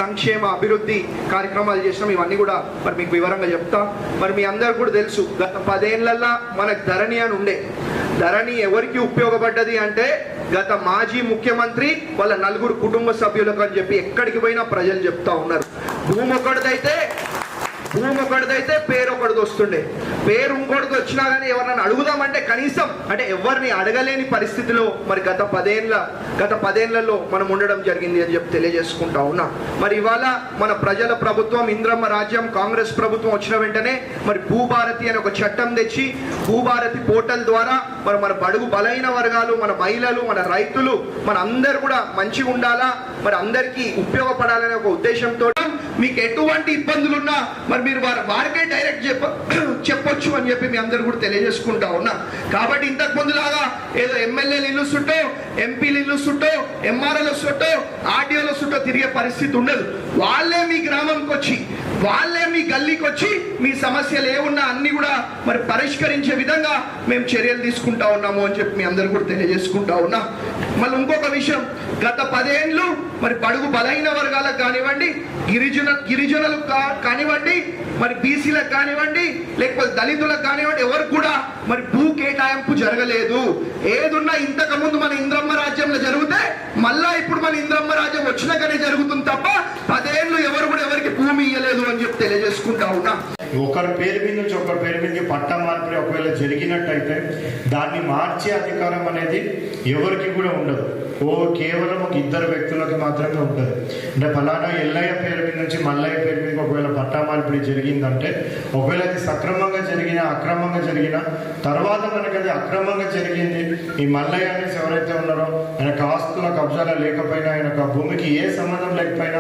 సంక్షేమ అభివృద్ధి కార్యక్రమాలు చేసినాం. ఇవన్నీ కూడా మరి మీకు వివరంగా చెప్తా. మరి మీ అందరు కూడా తెలుసు, గత 10 ఏళ్లలో మనకు ధరణి అని ఉండే. ధరణి ఎవరికి ఉపయోగపడ్డది అంటే గత మాజీ ముఖ్యమంత్రి వాళ్ళ 4 కుటుంబ సభ్యులకు అని చెప్పి ఎక్కడికి పోయినా ప్రజలు చెప్తా ఉన్నారు. భూమి ఒకటిదైతే పేరు ఒకటిది వస్తుండే. పేరు ఇంకోటిది వచ్చినా కానీ ఎవరినైనా అడుగుదామంటే కనీసం అంటే ఎవరిని అడగలేని పరిస్థితిలో మరి గత 10 ఏళ్లలో మనం ఉండడం జరిగింది అని చెప్పి తెలియజేసుకుంటా ఉన్నా. మరి ఇవాళ మన ప్రజల ప్రభుత్వం ఇంద్రమ్మ రాజ్యం కాంగ్రెస్ ప్రభుత్వం వచ్చిన వెంటనే మరి భూభారతి అనే ఒక చట్టం తెచ్చి భూభారతి పోర్టల్ ద్వారా మన బడుగు బలైన వర్గాలు, మన మహిళలు, మన రైతులు, మన అందరు కూడా మంచిగా ఉండాలా, మరి అందరికీ ఉపయోగపడాలనే ఒక ఉద్దేశంతో మీకు ఎటువంటి ఇబ్బందులున్నా మరి మీరు వారికే డైరెక్ట్ చెప్పొచ్చు అని చెప్పి మీ అందరు కూడా తెలియజేసుకుంటా ఉన్నా. కాబట్టి ఇంతకు ముందులాగా ఏదో ఎమ్మెల్యేలు ఇల్లు చుట్టూ, ఎంపీలు ఇల్లు చుట్టూ, ఎంఆర్ఎల్ చుట్టూ, ఆర్డీఓల చుట్టూ తిరిగే పరిస్థితి ఉండదు. వాళ్ళే మీ గ్రామంకి వచ్చి, వాళ్ళే మీ గల్లీకి వచ్చి మీ సమస్యలు ఏమున్నా అన్ని కూడా మరి పరిష్కరించే విధంగా మేము చర్యలు తీసుకుంటా ఉన్నాము అని చెప్పి మీ అందరు కూడా తెలియజేసుకుంటా ఉన్నా. మళ్ళీ ఇంకొక విషయం, గత 10 ఏళ్ళు మరి బడుగు బలైన వర్గాలకు కానివ్వండి, గిరిజనులకు కానివ్వండి, మరి బీసీలకు కానివ్వండి, లేకపోతే దళితులకు కానివ్వండి, ఎవరికి కూడా మరి భూ కేటాయింపు జరగలేదు. ఏదున్నా ఇంతకు ముందు మన ఇంద్రమ్మ రాజ్యంలో జరిగితే మళ్ళా ఇప్పుడు మన ఇంద్రమ్మ రాజ్యం వచ్చినాకనే జరుగుతుంది తప్ప 10 ఏళ్ళు ఎవరు కూడా ఎవరికి భూమి ఇయ్యలేదు అని చెప్పి తెలియజేసుకుంటా ఉన్నా. ఒకరి పేరు మీద నుంచి ఒకరి పేరు మీదకి పట్టా మార్పిడి ఒకవేళ జరిగినట్టయితే దాన్ని మార్చే అధికారం అనేది ఎవరికి కూడా ఉండదు. కేవలం ఒక 2 వ్యక్తులకు మాత్రమే ఉంటుంది. అంటే ఫలానా ఎల్లయ్య పేరు మీద నుంచి మల్లయ్య పేరు మీద ఒకవేళ పట్టా మార్పిడి జరిగిందంటే ఒకవేళ అది సక్రమంగా జరిగినా అక్రమంగా జరిగినా తర్వాత మనకి అది అక్రమంగా జరిగింది, ఈ మల్లయ్య అనేసి ఎవరైతే ఉన్నారో ఆయనకు ఆస్తుల కబ్జాలు లేకపోయినా, ఆయనకు ఆ భూమికి ఏ సంబంధం లేకపోయినా